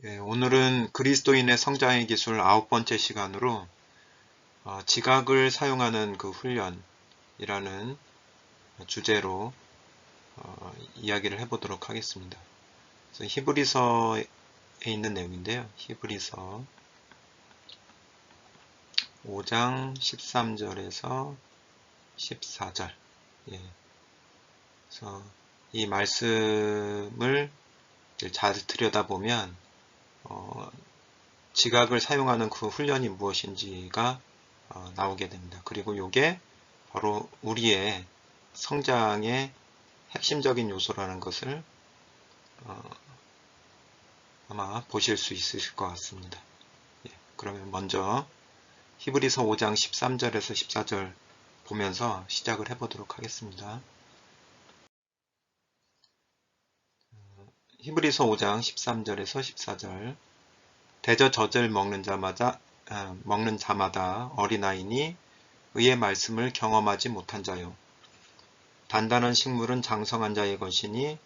예, 오늘은 그리스도인의 성장의 기술 9번째 시간으로 지각을 사용하는 그 훈련이라는 주제로 이야기를 해보도록 하겠습니다. 그래서 히브리서에 있는 내용인데요. 히브리서 5장 13절에서 14절. 예, 그래서 이 말씀을 잘 들여다보면 지각을 사용하는 그 훈련이 무엇인지가 나오게 됩니다. 그리고 이게 바로 우리의 성장의 핵심적인 요소라는 것을 아마 보실 수 있으실 것 같습니다. 예, 그러면 먼저 히브리서 5장 13절에서 14절 보면서 시작을 해보도록 하겠습니다. 히브리서 5장 13절에서 14절. 대저 젖을 먹는 자마다 어린아이니 의의 말씀을 경험하지 못한 자요. 단단한 식물은 장성한 자의 것이니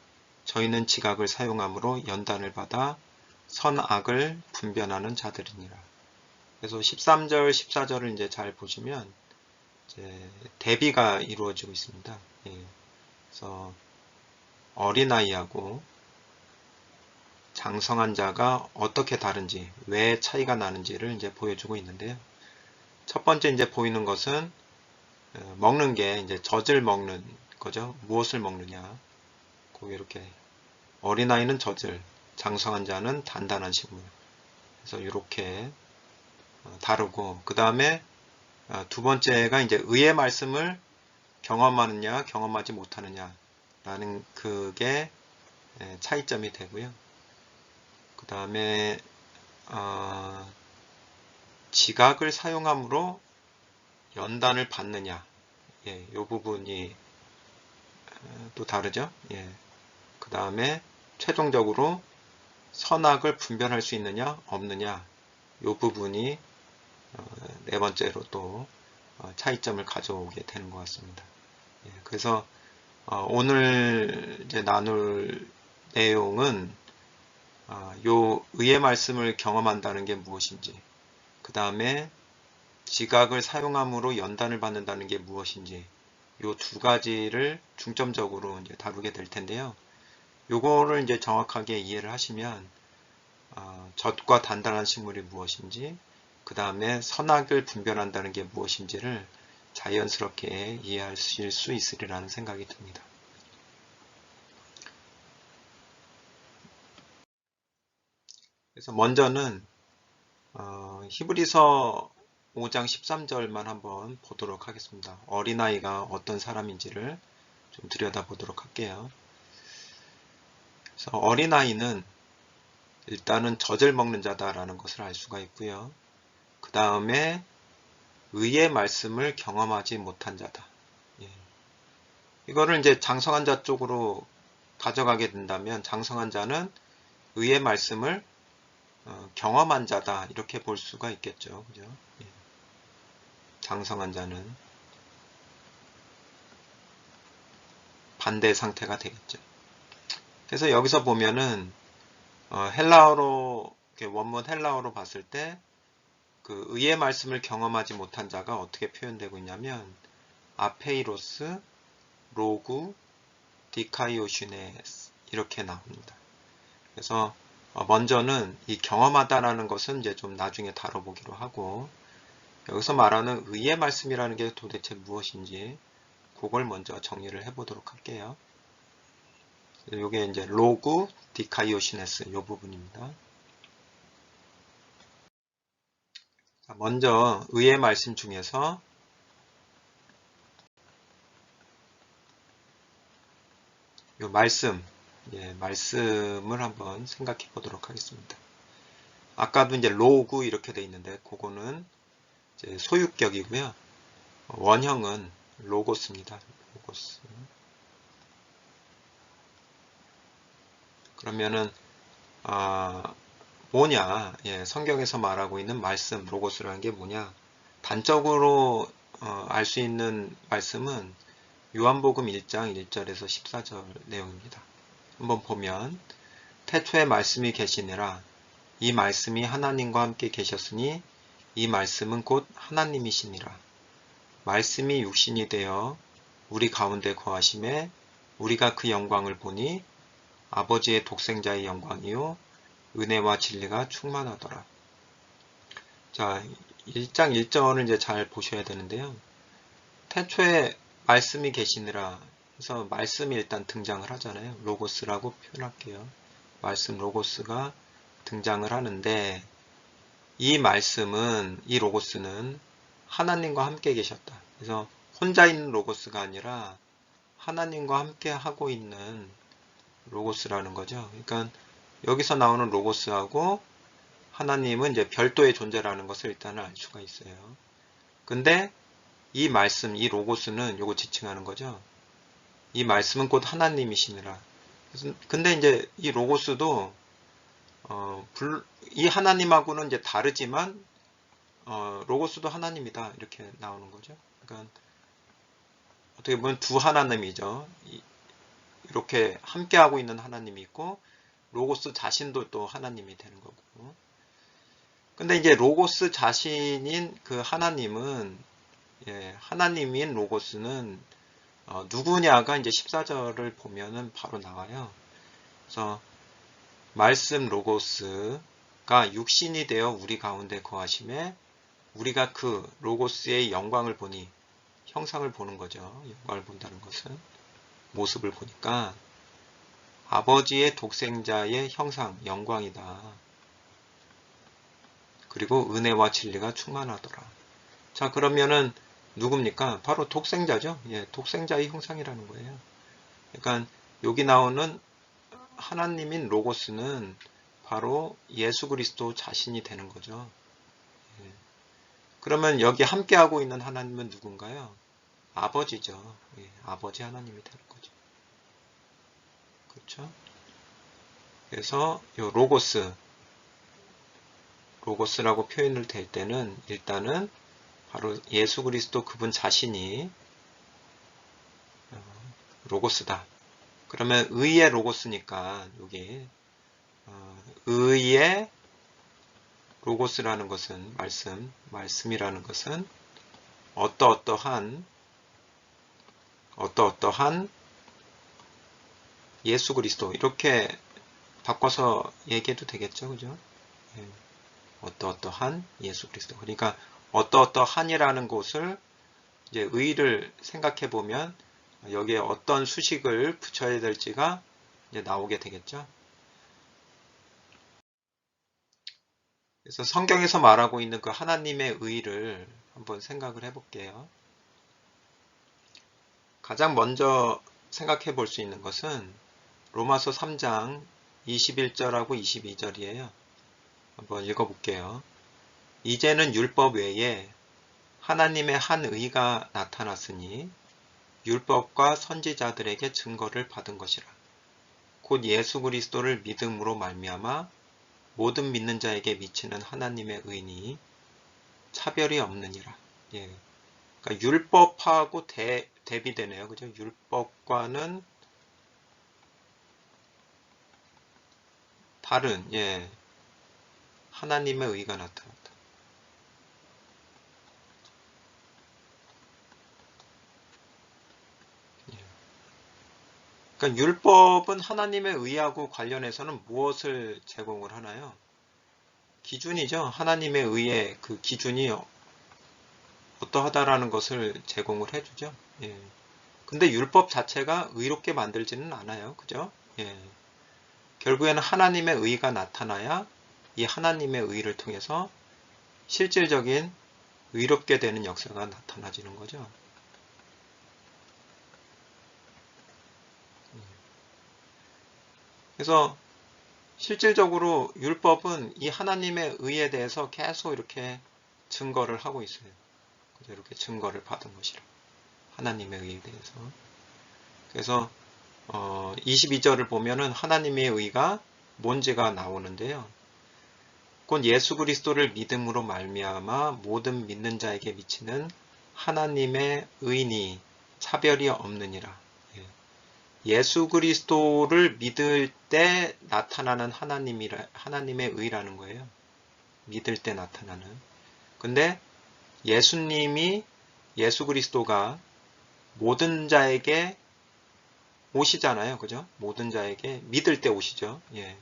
저희는 지각을 사용함으로 연단을 받아 선악을 분별하는 자들이니라. 그래서 13절, 14절을 이제 잘 보시면 이제 대비가 이루어지고 있습니다. 예. 그래서 어린아이하고 장성한 자가 어떻게 다른지, 왜 차이가 나는지를 이제 보여주고 있는데요. 첫 번째 이제 보이는 것은 먹는 게 이제 젖을 먹는 거죠. 무엇을 먹느냐. 거기 이렇게 어린아이는 젖을, 장성한 자는 단단한 식물. 그래서 이렇게 다르고, 그 다음에 두 번째가 이제 의의 말씀을 경험하느냐, 경험하지 못하느냐라는 그게 차이점이 되고요. 그 다음에 지각을 사용함으로 연단을 받느냐, 예, 이 부분이 또 다르죠. 예. 그 다음에 최종적으로 선악을 분별할 수 있느냐, 없느냐, 이 부분이 네 번째로 또 차이점을 가져오게 되는 것 같습니다. 예, 그래서 오늘 이제 나눌 내용은 요 의의 말씀을 경험한다는 게 무엇인지, 그 다음에 지각을 사용함으로 연단을 받는다는 게 무엇인지, 요 두 가지를 중점적으로 이제 다루게 될 텐데요. 요거를 이제 정확하게 이해를 하시면 젖과 단단한 식물이 무엇인지, 그 다음에 선악을 분별한다는 게 무엇인지를 자연스럽게 이해하실 수 있으리라는 생각이 듭니다. 그래서 먼저는 히브리서 5장 13절만 한번 보도록 하겠습니다. 어린아이가 어떤 사람인지를 좀 들여다보도록 할게요. 그래서 어린아이는 일단은 젖을 먹는 자다라는 것을 알 수가 있고요. 그 다음에 의의 말씀을 경험하지 못한 자다. 예. 이거를 이제 장성한 자 쪽으로 가져가게 된다면 장성한 자는 의의 말씀을 경험한 자다 이렇게 볼 수가 있겠죠. 그죠? 예. 장성한 자는 반대 상태가 되겠죠. 그래서 여기서 보면은 헬라어로 원문 헬라어로 봤을 때 그 의의 말씀을 경험하지 못한 자가 어떻게 표현되고 있냐면 아페이로스, 로구, 디카이오슈네스 이렇게 나옵니다. 그래서 먼저는 이 경험하다라는 것은 이제 좀 나중에 다뤄보기로 하고 여기서 말하는 의의 말씀이라는 게 도대체 무엇인지 그걸 먼저 정리를 해보도록 할게요. 이게 이제 로구, 디카이오시네스 이 부분입니다. 먼저 의의 말씀 중에서 이 말씀, 말씀을 한번 생각해 보도록 하겠습니다. 아까도 이제 로구 이렇게 돼 있는데 그거는 이제 소유격이고요. 원형은 로고스입니다. 로고스. 그러면은 뭐냐? 성경에서 말하고 있는 말씀, 로고스라는 게 뭐냐? 단적으로 알 수 있는 말씀은 요한복음 1장 1절에서 14절 내용입니다. 한번 보면 태초에 말씀이 계시니라 이 말씀이 하나님과 함께 계셨으니 이 말씀은 곧 하나님이시니라. 말씀이 육신이 되어 우리 가운데 거하심에 우리가 그 영광을 보니 아버지의 독생자의 영광이요 은혜와 진리가 충만하더라. 자, 1장 1절을 이제 잘 보셔야 되는데요. 태초에 말씀이 계시니라 해서 말씀이 일단 등장을 하잖아요. 로고스라고 표현할게요. 말씀 로고스가 등장을 하는데 이 말씀은, 이 로고스는 하나님과 함께 계셨다. 그래서 혼자 있는 로고스가 아니라 하나님과 함께 하고 있는 로고스라는 거죠. 그러니까 여기서 나오는 로고스하고 하나님은 이제 별도의 존재라는 것을 일단은 알 수가 있어요. 근데 이 말씀, 이 로고스는 요거 지칭하는 거죠. 이 말씀은 곧 하나님이시니라. 근데 이제 이 로고스도 이 하나님하고는 이제 다르지만 로고스도 하나님이다 이렇게 나오는 거죠. 그러니까 어떻게 보면 두 하나님이죠. 이렇게 함께하고 있는 하나님이 있고 로고스 자신도 또 하나님이 되는 거고. 근데 이제 로고스 자신인 그 하나님은 하나님인 로고스는 누구냐가 이제 14절을 보면은 바로 나와요. 그래서 말씀 로고스가 육신이 되어 우리 가운데 거하심에 우리가 그 로고스의 영광을 보니, 형상을 보는 거죠. 영광을 본다는 것은 모습을 보니까 아버지의 독생자의 형상, 영광이다. 그리고 은혜와 진리가 충만하더라. 자, 그러면은 누굽니까? 바로 독생자죠. 독생자의 형상이라는 거예요. 그러니까 여기 나오는 하나님인 로고스는 바로 예수 그리스도 자신이 되는 거죠. 그러면 여기 함께하고 있는 하나님은 누군가요? 아버지죠. 아버지 하나님이 되는 거죠. 그렇죠? 그래서 요 로고스라고 표현을 될 때는 일단은 바로 예수 그리스도 그분 자신이 로고스다. 그러면 의의 로고스니까 여기 의의 로고스라는 것은 말씀이라는 것은 어떠어떠한 예수 그리스도 이렇게 바꿔서 얘기해도 되겠죠, 그죠? 어떠어떠한 예수 그리스도. 그러니까 어떠어떠한이라는 곳을 이제 의를 생각해 보면 여기에 어떤 수식을 붙여야 될지가 이제 나오게 되겠죠. 그래서 성경에서 말하고 있는 그 하나님의 의를 한번 생각을 해볼게요. 가장 먼저 생각해 볼 수 있는 것은 로마서 3장 21절하고 22절이에요. 한번 읽어볼게요. 이제는 율법 외에 하나님의 한 의가 나타났으니 율법과 선지자들에게 증거를 받은 것이라. 곧 예수 그리스도를 믿음으로 말미암아 모든 믿는 자에게 미치는 하나님의 의니 차별이 없느니라. 그러니까 율법하고 대비되네요. 그죠? 율법과는 다른 하나님의 의가 나타났다. 그러니까 율법은 하나님의 의하고 관련해서는 무엇을 제공을 하나요? 기준이죠. 하나님의 의의 그 기준이 어떠하다라는 것을 제공을 해주죠. 근데 율법 자체가 의롭게 만들지는 않아요. 그죠? 결국에는 하나님의 의가 나타나야 이 하나님의 의를 통해서 실질적인 의롭게 되는 역사가 나타나지는 거죠. 그래서 실질적으로 율법은 이 하나님의 의에 대해서 계속 이렇게 증거를 하고 있어요. 이렇게 증거를 받은 것이라. 하나님의 의에 대해서. 그래서 22절을 보면은 하나님의 의가 뭔지가 나오는데요. 곧 예수 그리스도를 믿음으로 말미암아 모든 믿는 자에게 미치는 하나님의 의니 차별이 없느니라. 예수 그리스도를 믿을 때 나타나는 하나님의 의라는 거예요. 믿을 때 나타나는. 근데 예수 그리스도가 모든 자에게 오시잖아요. 그죠? 모든 자에게 믿을 때 오시죠. 예.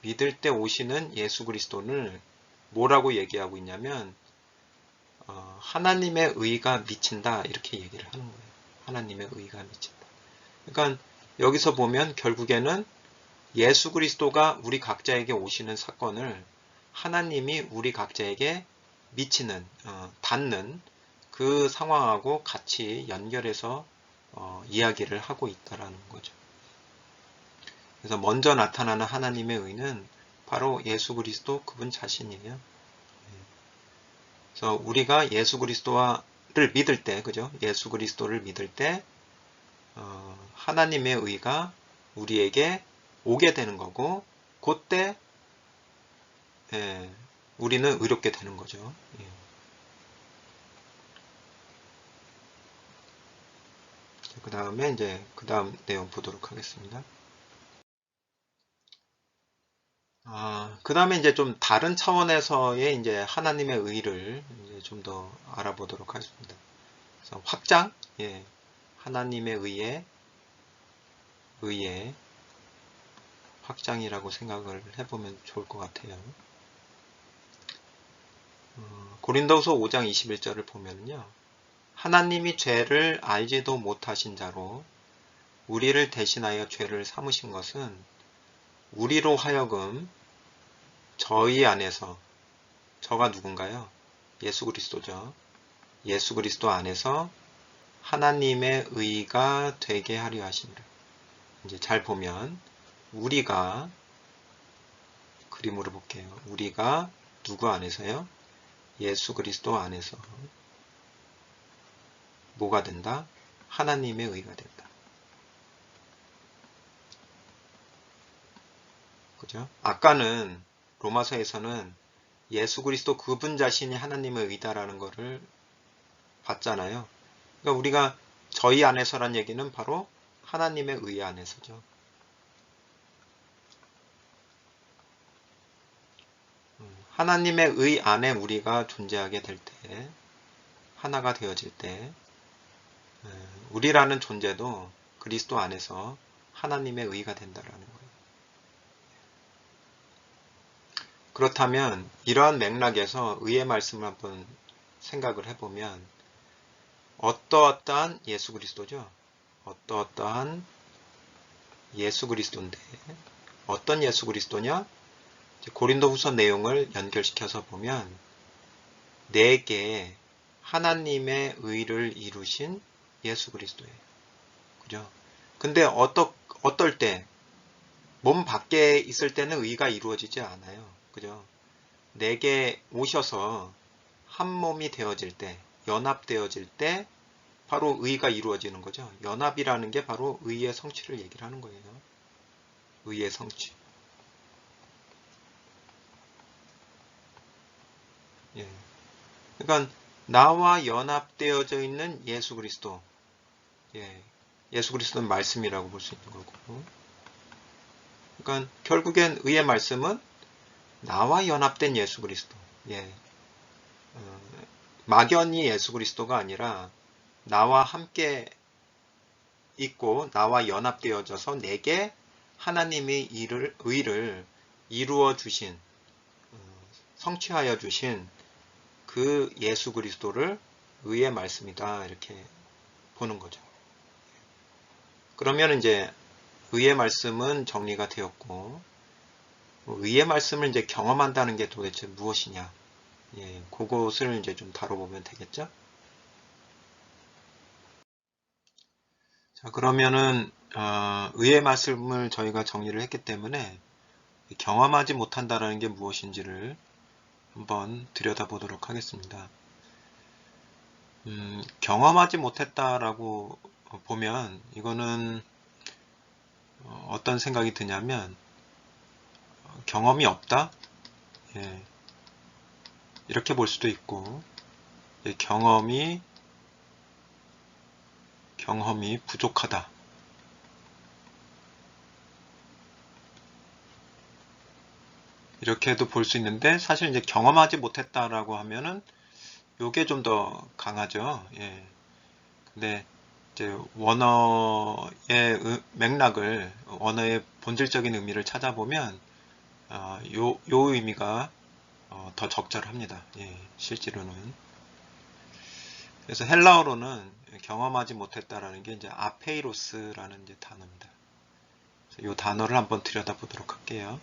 믿을 때 오시는 예수 그리스도를 뭐라고 얘기하고 있냐면 하나님의 의가 미친다 이렇게 얘기를 하는 거예요. 하나님의 의가 미친다. 그러니까 여기서 보면 결국에는 예수 그리스도가 우리 각자에게 오시는 사건을 하나님이 우리 각자에게 미치는, 닿는 그 상황하고 같이 연결해서 이야기를 하고 있다라는 거죠. 그래서 먼저 나타나는 하나님의 의는 바로 예수 그리스도 그분 자신이에요. 그래서 우리가 예수 그리스도를 믿을 때, 그죠? 예수 그리스도를 믿을 때 하나님의 의가 우리에게 오게 되는 거고, 그때 우리는 의롭게 되는 거죠. 예. 그 다음에 이제 그 다음 내용 보도록 하겠습니다. 그 다음에 이제 좀 다른 차원에서의 이제 하나님의 의를 이제 좀 더 알아보도록 하겠습니다. 그래서 확장, 예, 하나님의 의의 확장이라고 생각을 해보면 좋을 것 같아요. 고린도후서 5장 21절을 보면요. 하나님이 죄를 알지도 못하신 자로 우리를 대신하여 죄를 삼으신 것은 우리로 하여금 저희 안에서, 저가 누군가요? 예수 그리스도죠. 예수 그리스도 안에서 하나님의 의가 되게 하려 하심이라. 이제 잘 보면 우리가, 그림으로 볼게요. 우리가 누구 안에서요? 예수 그리스도 안에서 뭐가 된다? 하나님의 의가 된다. 그죠? 아까는 로마서에서는 예수 그리스도 그분 자신이 하나님의 의다라는 것을 봤잖아요. 그러니까 우리가 저희 안에서란 얘기는 바로 하나님의 의 안에서죠. 하나님의 의 안에 우리가 존재하게 될 때, 하나가 되어질 때, 우리라는 존재도 그리스도 안에서 하나님의 의가 된다라는 거예요. 그렇다면 이러한 맥락에서 의의 말씀을 한번 생각을 해보면 어떠한 예수 그리스도죠? 어떠한 예수 그리스도인데 어떤 예수 그리스도냐? 고린도후서 내용을 연결시켜서 보면 내게 하나님의 의를 이루신 예수 그리스도예요. 그죠? 근데 어떨 때 몸 밖에 있을 때는 의가 이루어지지 않아요. 그죠? 내게 오셔서 한 몸이 되어질 때, 연합되어질 때 바로 의가 이루어지는 거죠. 연합이라는 게 바로 의의 성취를 얘기를 하는 거예요. 의의 성취. 예. 그러니까 나와 연합되어져 있는 예수 그리스도. 예. 예수 그리스도는 말씀이라고 볼 수 있는 거고. 그러니까 결국엔 의의 말씀은 나와 연합된 예수 그리스도. 예. 막연히 예수 그리스도가 아니라 나와 함께 있고 나와 연합되어져서 내게 하나님의 의를 이루어 주신, 성취하여 주신 그 예수 그리스도를 의의 말씀이다 이렇게 보는 거죠. 그러면 이제 의의 말씀은 정리가 되었고 의의 말씀을 이제 경험한다는 게 도대체 무엇이냐? 예, 그것을 이제 좀 다뤄보면 되겠죠? 자, 그러면은 의의 말씀을 저희가 정리를 했기 때문에 경험하지 못한다라는 게 무엇인지를 한번 들여다보도록 하겠습니다. 경험하지 못했다라고 보면 이거는 어떤 생각이 드냐면 경험이 없다? 예, 이렇게 볼 수도 있고 경험이 부족하다. 이렇게도 볼 수 있는데, 사실 이제 경험하지 못했다라고 하면은 요게 좀 더 강하죠. 예. 근데 이제 맥락을, 원어의 본질적인 의미를 찾아보면 요 의미가 더 적절합니다. 예, 실제로는. 그래서 헬라어로는 경험하지 못했다라는 게 이제 아페이로스라는 이제 단어입니다. 이 단어를 한번 들여다보도록 할게요.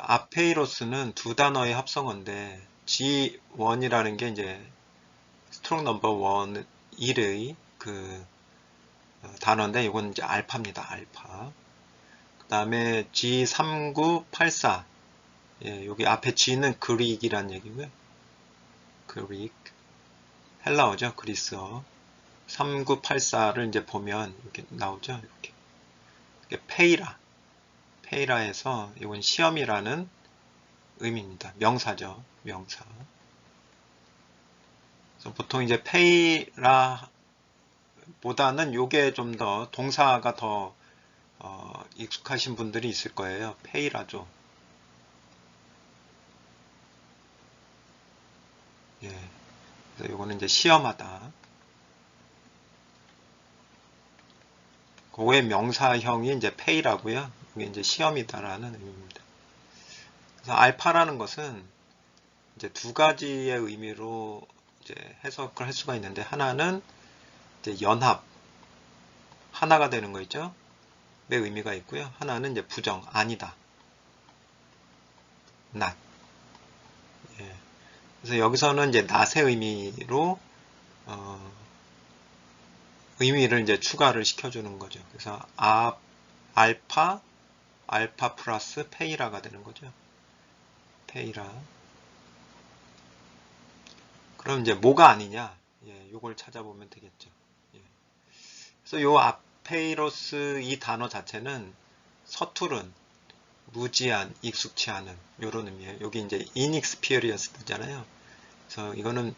아페이로스는 두 단어의 합성어인데 G1이라는 게 이제 스트롱 넘버 1의 그 단어인데 이건 이제 알파입니다. 알파. 그 다음에 G3984. 예, 여기 앞에 G는 그릭이란 얘기고요. 그릭. 헬라어죠. 그리스어. 3984를 이제 보면 이렇게 나오죠. 이렇게 페이라에서 이건 시험이라는 의미입니다. 명사죠. 명사. 그래서 보통 이제 페이라보다는 요게 좀 더 동사가 더 익숙하신 분들이 있을 거예요. 페이라죠. 예. 그래서 요거는 이제 시험하다. 그거의 명사형이 이제 페이라고요. 이게 이제 시험이다라는 의미입니다. 그래서 알파라는 것은 이제 두 가지의 의미로 이제 해석을 할 수가 있는데, 하나는 이제 연합, 하나가 되는 거 있죠? 의 의미가 있고요. 하나는 이제 부정, 아니다, not. 예. 그래서 여기서는 이제 not의 의미로 의미를 이제 추가를 시켜주는 거죠. 그래서 알파 플러스 페이라가 되는 거죠. 페이라. 그럼 이제 뭐가 아니냐? 예, 요걸 찾아보면 되겠죠. 예. 그래서 요 아페이로스 이 단어 자체는 서투른, 무지한, 익숙치 않은 요런 의미예요. 여기 이제 inexperienced잖아요. 그래서 이거는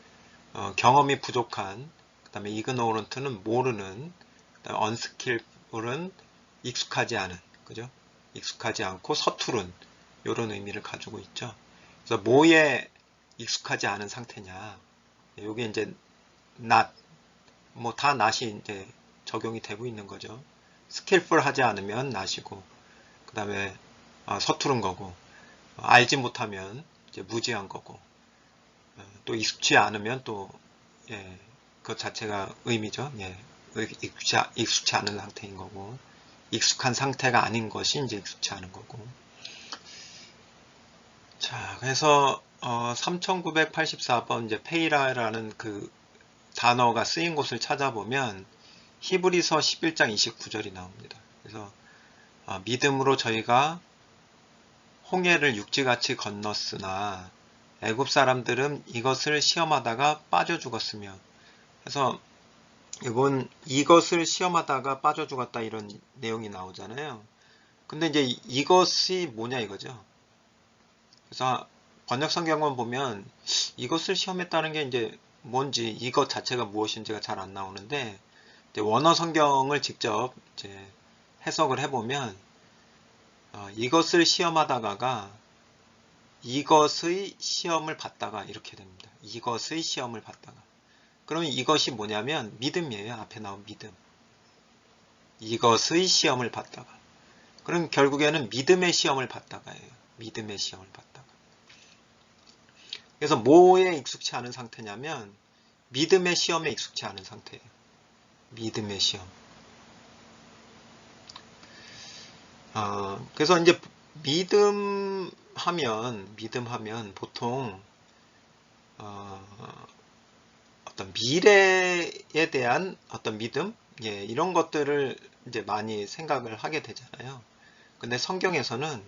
경험이 부족한, 그 다음에 ignorant는 모르는, 그 다음에 unskillful은 익숙하지 않은, 그죠? 익숙하지 않고 서투른 요런 의미를 가지고 있죠. 그래서 뭐에 익숙하지 않은 상태냐? 요게 이제 not, 뭐 다 not이 이제 적용이 되고 있는 거죠. skillful 하지 않으면 not이고, 그 다음에 서투른 거고, 알지 못하면 이제 무지한 거고, 또 익숙치 않으면 또 예, 그 자체가 의미죠. 예, 익숙치 않은 상태인 거고, 익숙한 상태가 아닌 것이 이제 익숙치 않은 거고. 자, 그래서 3984번 이제 페이라라는 그 단어가 쓰인 곳을 찾아보면 히브리서 11장 29절이 나옵니다. 그래서 믿음으로 저희가 홍해를 육지같이 건넜으나 애굽 사람들은 이것을 시험하다가 빠져 죽었으며, 그래서 이것을 시험하다가 빠져 죽었다 이런 내용이 나오잖아요. 근데 이제 이것이 뭐냐 이거죠. 그래서 번역 성경만 보면 이것을 시험했다는 게 이제 뭔지, 이것 자체가 무엇인지가 잘 안 나오는데, 이제 원어 성경을 직접 이제 해석을 해보면 이것을 시험하다가가 이것의 시험을 받다가 이렇게 됩니다. 이것의 시험을 받다가. 그러면 이것이 뭐냐면 믿음이에요. 앞에 나온 믿음. 이것의 시험을 받다가. 그럼 결국에는 믿음의 시험을 받다가예요. 믿음의 시험을 받다가. 그래서 뭐에 익숙치 않은 상태냐면 믿음의 시험에 익숙치 않은 상태예요. 믿음의 시험. 그래서 이제 믿음 하면 보통 어떤 미래에 대한 어떤 믿음, 예, 이런 것들을 이제 많이 생각을 하게 되잖아요. 근데 성경에서는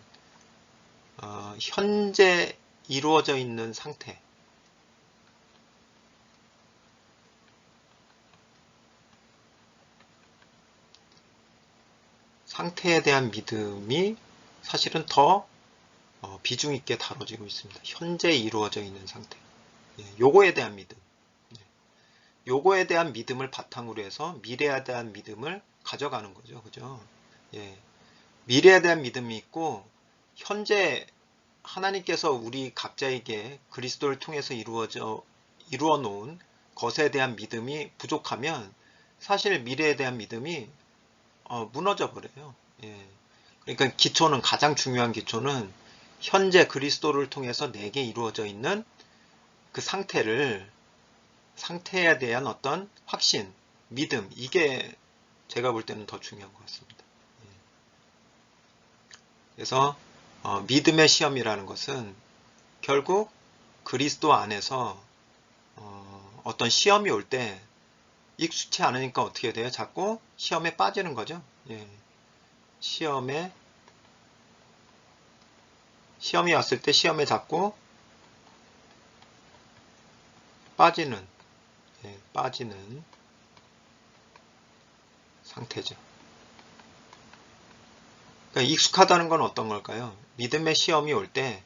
현재 이루어져 있는 상태에 대한 믿음이 사실은 더 비중 있게 다뤄지고 있습니다. 현재 이루어져 있는 상태. 예, 요거에 대한 믿음. 예, 요거에 대한 믿음을 바탕으로 해서 미래에 대한 믿음을 가져가는 거죠. 그죠? 예. 미래에 대한 믿음이 있고 현재 하나님께서 우리 각자에게 그리스도를 통해서 이루어 놓은 것에 대한 믿음이 부족하면 사실 미래에 대한 믿음이 무너져 버려요. 예. 그러니까 기초는, 가장 중요한 기초는 현재 그리스도를 통해서 내게 이루어져 있는 그 상태에 대한 어떤 확신, 믿음, 이게 제가 볼 때는 더 중요한 것 같습니다. 예. 그래서 믿음의 시험이라는 것은 결국 그리스도 안에서 어떤 시험이 올 때 익숙치 않으니까 어떻게 돼요? 자꾸 시험에 빠지는 거죠. 예. 시험이 왔을 때 시험에 자꾸 빠지는 상태죠. 그러니까 익숙하다는 건 어떤 걸까요? 믿음의 시험이 올 때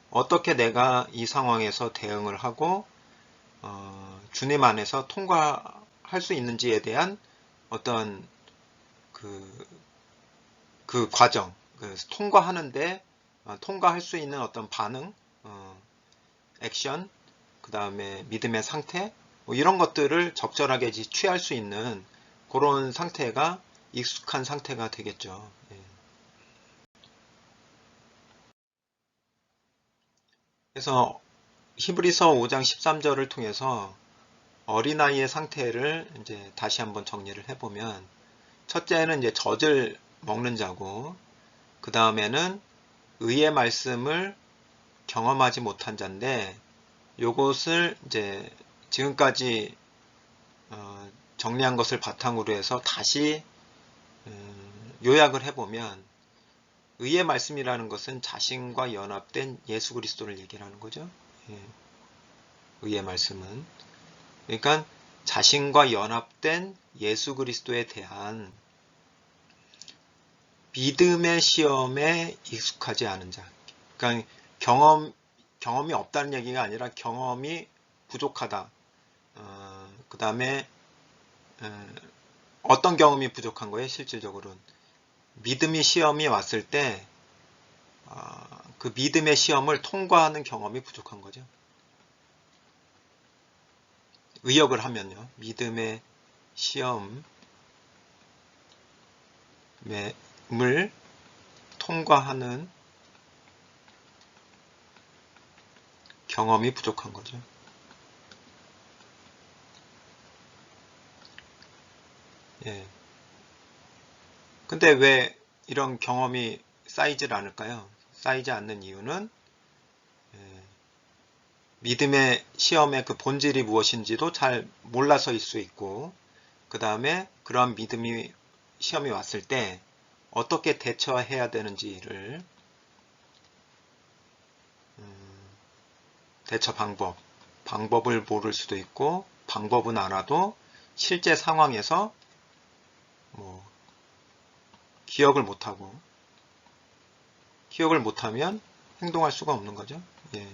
어떻게 내가 이 상황에서 대응을 하고 주님 안에서 통과할 수 있는지에 대한 어떤 그 과정, 통과하는데 통과할 수 있는 어떤 반응, 액션, 그 다음에 믿음의 상태, 뭐 이런 것들을 적절하게 취할 수 있는 그런 상태가 익숙한 상태가 되겠죠. 예. 그래서 히브리서 5장 13절을 통해서 어린아이의 상태를 이제 다시 한번 정리를 해보면, 첫째는 이제 젖을 먹는 자고, 그 다음에는 의의 말씀을 경험하지 못한 자인데, 요것을 이제 지금까지 정리한 것을 바탕으로 해서 다시 요약을 해보면, 의의 말씀이라는 것은 자신과 연합된 예수 그리스도를 얘기를 하는 거죠. 예. 의의 말씀은, 그러니까 자신과 연합된 예수 그리스도에 대한 믿음의 시험에 익숙하지 않은 자. 그러니까 경험이 없다는 얘기가 아니라 경험이 부족하다. 그 다음에 어떤 경험이 부족한 거예요? 실질적으로는 믿음의 시험이 왔을 때 그 믿음의 시험을 통과하는 경험이 부족한 거죠. 의역을 하면요, 믿음의 시험을 통과하는 경험이 부족한 거죠. 예. 근데 왜 이런 경험이 쌓이질 않을까요? 쌓이지 않는 이유는 믿음의 시험의 그 본질이 무엇인지도 잘 몰라서일 수 있고, 그 다음에 그러한 믿음이 시험이 왔을 때 어떻게 대처해야 되는지를 대처 방법을 모를 수도 있고, 방법은 알아도 실제 상황에서 뭐 기억을 못하면 행동할 수가 없는 거죠. 예.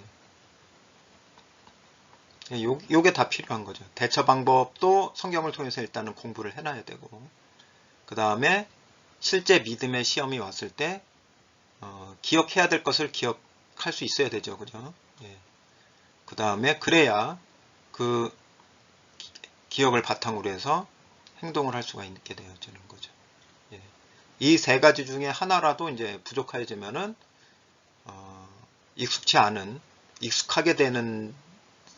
요게 다 필요한 거죠. 대처 방법도 성경을 통해서 일단은 공부를 해놔야 되고, 그 다음에 실제 믿음의 시험이 왔을 때 기억해야 될 것을 기억할 수 있어야 되죠. 그죠? 예. 그 다음에 그래야 그 기억을 바탕으로 해서 행동을 할 수가 있게 되어지는 거죠. 예. 이 세 가지 중에 하나라도 이제 부족해지면은 익숙하게 되는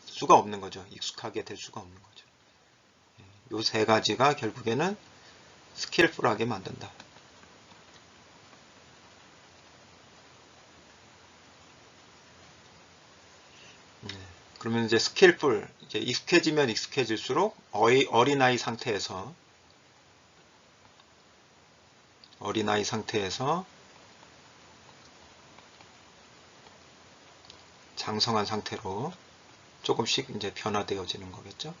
수가 없는 거죠. 익숙하게 될 수가 없는 거죠. 요 세 가지가 결국에는 스킬풀하게 만든다. 그러면 이제 스킬풀, 이제 익숙해지면 익숙해질수록 어린아이 상태에서 장성한 상태로 조금씩 이제 변화되어지는 거겠죠.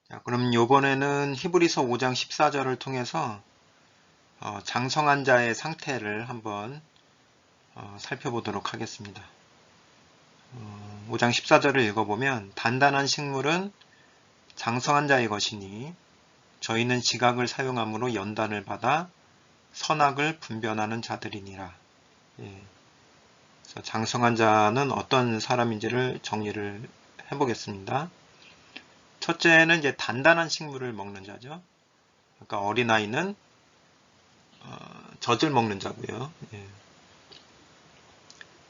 자, 그럼 요번에는 히브리서 5장 14절을 통해서 장성한 자의 상태를 한번 살펴보도록 하겠습니다. 5장 14절을 읽어보면 단단한 식물은 장성한 자의 것이니 저희는 지각을 사용함으로 연단을 받아 선악을 분별하는 자들이니라. 예. 그래서 장성한 자는 어떤 사람인지를 정리를 해보겠습니다. 첫째는 이제 단단한 식물을 먹는 자죠. 그러니까 어린아이는 젖을 먹는 자고요. 예.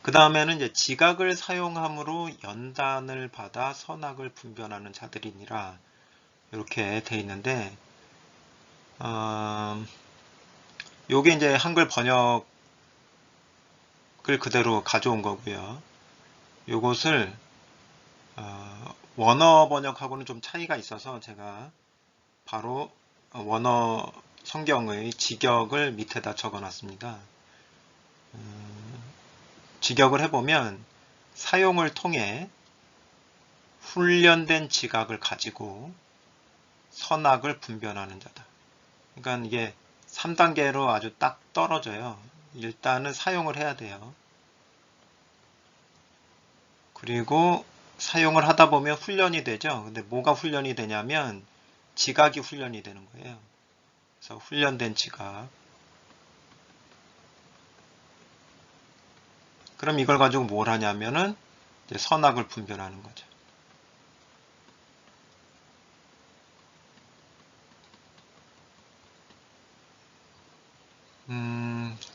그 다음에는 이제 지각을 사용함으로 연단을 받아 선악을 분별하는 자들이니라 이렇게 돼 있는데 요게 이제 한글 번역을 그대로 가져온 거고요. 요것을 원어 번역하고는 좀 차이가 있어서 제가 바로 원어 성경의 직역을 밑에다 적어 놨습니다. 직역을 해보면 사용을 통해 훈련된 지각을 가지고 선악을 분별하는 자다. 그러니까 이게 3단계로 아주 딱 떨어져요. 일단은 사용을 해야 돼요. 그리고 사용을 하다 보면 훈련이 되죠. 근데 뭐가 훈련이 되냐면 지각이 훈련이 되는 거예요. 그래서 훈련된 지각. 그럼 이걸 가지고 뭘 하냐면은 이제 선악을 분별하는 거죠.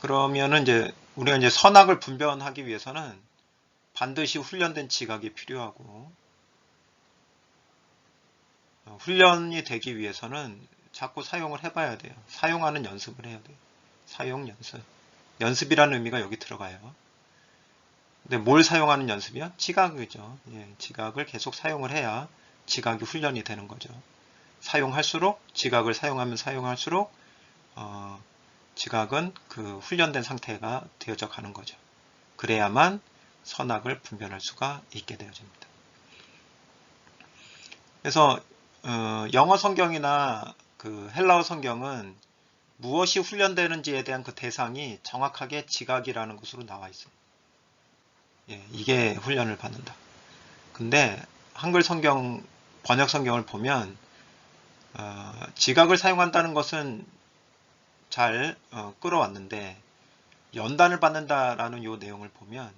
그러면은 이제 우리가 이제 선악을 분별하기 위해서는 반드시 훈련된 지각이 필요하고 훈련이 되기 위해서는 자꾸 사용을 해봐야 돼요. 사용하는 연습을 해야 돼요. 사용 연습. 연습이라는 의미가 여기 들어가요. 근데 뭘 사용하는 연습이요? 지각이죠. 예, 지각을 계속 사용을 해야 지각이 훈련이 되는 거죠. 사용할수록 지각을 사용하면 사용할수록 지각은 그 훈련된 상태가 되어져 가는 거죠. 그래야만 선악을 분별할 수가 있게 되어집니다. 그래서 영어 성경이나 그 헬라어 성경은 무엇이 훈련되는지에 대한 그 대상이 정확하게 지각이라는 것으로 나와 있어요. 예, 이게 훈련을 받는다. 근데 한글 성경, 번역 성경을 보면 지각을 사용한다는 것은 잘 끌어왔는데 연단을 받는다라는 요 내용을 보면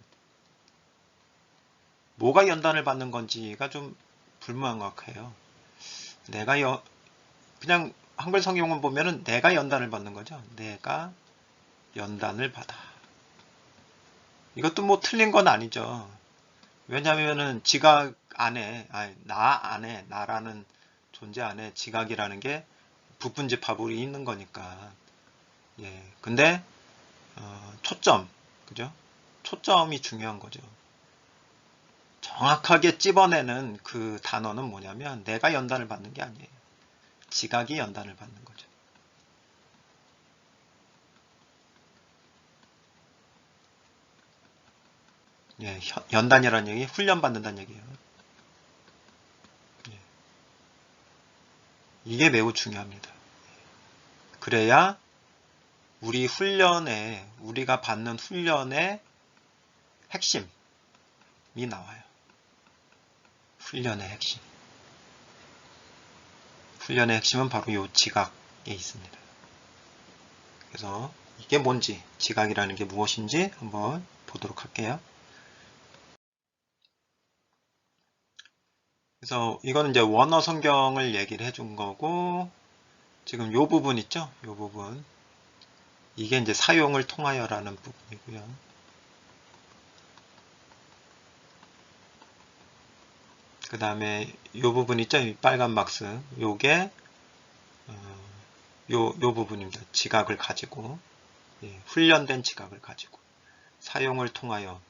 뭐가 연단을 받는 건지가 좀 불명확해요. 그냥 한글 성경을 보면은 내가 연단을 받는 거죠. 내가 연단을 받아. 이것도 뭐 틀린 건 아니죠. 왜냐하면은 지각 안에, 나 안에, 나라는 존재 안에 지각이라는 게 부분집합이 있는 거니까. 예. 근데 초점, 그죠? 초점이 중요한 거죠. 정확하게 찝어내는 그 단어는 뭐냐면 내가 연단을 받는 게 아니에요. 지각이 연단을 받는 거죠. 예, 연단이라는 얘기, 훈련받는다는 얘기예요. 예, 이게 매우 중요합니다. 그래야 우리가 받는 훈련의 핵심이 나와요. 훈련의 핵심. 훈련의 핵심은 바로 이 지각에 있습니다. 그래서 이게 뭔지, 지각이라는 게 무엇인지 한번 보도록 할게요. 그래서 이거는 이제 원어 성경을 얘기를 해준 거고, 지금 요 부분 있죠? 요 부분. 이게 이제 사용을 통하여라는 부분이고요. 그 다음에 요 부분 있죠? 이 빨간 박스. 요게 요 부분입니다. 지각을 가지고, 예, 훈련된 지각을 가지고 사용을 통하여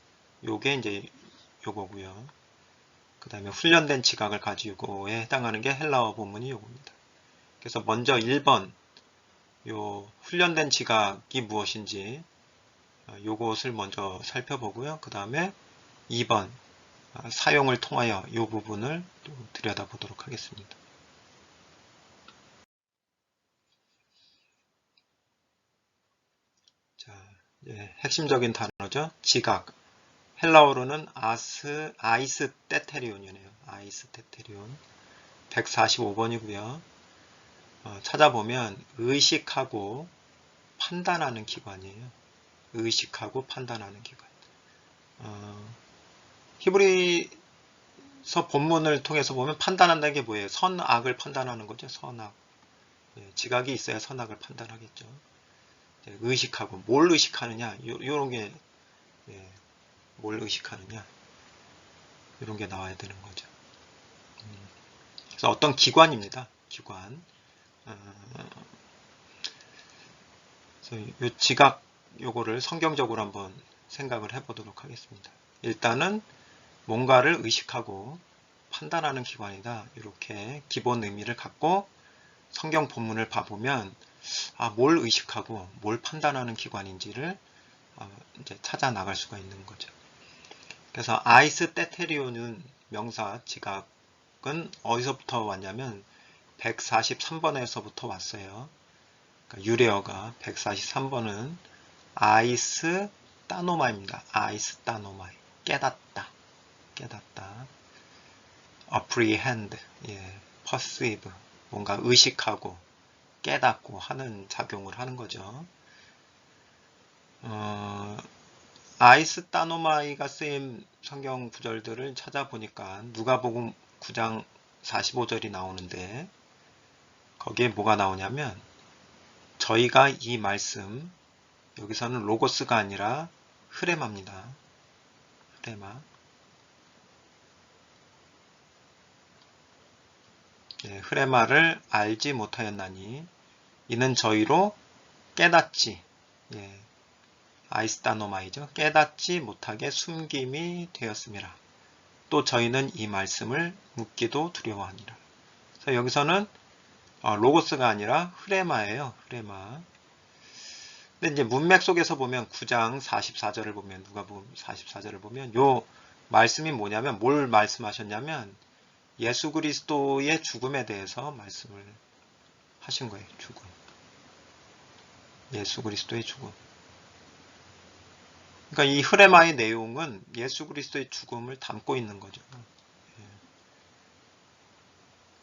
요게 이제 요거고요. 그 다음에 훈련된 지각을 가지고에 해당하는 게 헬라어 본문이 요겁니다. 그래서 먼저 1번 요 훈련된 지각이 무엇인지 요것을 먼저 살펴보고요. 그 다음에 2번 사용을 통하여 요 부분을 또 들여다보도록 하겠습니다. 자, 핵심적인 단어죠. 지각. 헬라어로는 아이스테테리온이네요. 아이스테테리온 145번이고요. 찾아보면 의식하고 판단하는 기관이에요. 의식하고 판단하는 기관. 히브리서 본문을 통해서 보면 판단한다는 게 뭐예요? 선악을 판단하는 거죠. 선악. 지각이 있어야 선악을 판단하겠죠. 의식하고 뭘 의식하느냐, 요런 게 뭘 의식하느냐, 이런 게 나와야 되는 거죠. 그래서 어떤 기관입니다. 기관. 그래서 요 지각 요거를 성경적으로 한번 생각을 해보도록 하겠습니다. 일단은 뭔가를 의식하고 판단하는 기관이다. 이렇게 기본 의미를 갖고 성경 본문을 봐보면 뭘 의식하고 뭘 판단하는 기관인지를 이제 찾아 나갈 수가 있는 거죠. 그래서 아이스테테리온은 명사 지각은 어디서부터 왔냐면 143번에서부터 왔어요. 그러니까 유래어가 143번은 아이스따노마입니다. 아이스따노마이. 깨닫다. apprehend, perceive. 뭔가 의식하고 깨닫고 하는 작용을 하는 거죠. 아이스따노마이가 쓰인 성경 구절들을 찾아보니까 누가복음 9장 45절이 나오는데 거기에 뭐가 나오냐면 저희가 이 말씀, 여기서는 로고스가 아니라 흐레마입니다. 흐레마. 흐레마를 알지 못하였나니 이는 저희로 깨닫지, 아이스따노마이죠. 깨닫지 못하게 숨김이 되었음이라. 또 저희는 이 말씀을 묻기도 두려워하니라. 그래서 여기서는 로고스가 아니라 흐레마예요. 흐레마. 근데 이제 문맥 속에서 보면 9장 44절을 보면 누가복음 44절을 보면 요 말씀이 뭐냐면 뭘 말씀하셨냐면 예수 그리스도의 죽음에 대해서 말씀을 하신 거예요. 죽음. 예수 그리스도의 죽음. 그러니까 이 흐레마의 내용은 예수 그리스도의 죽음을 담고 있는 거죠.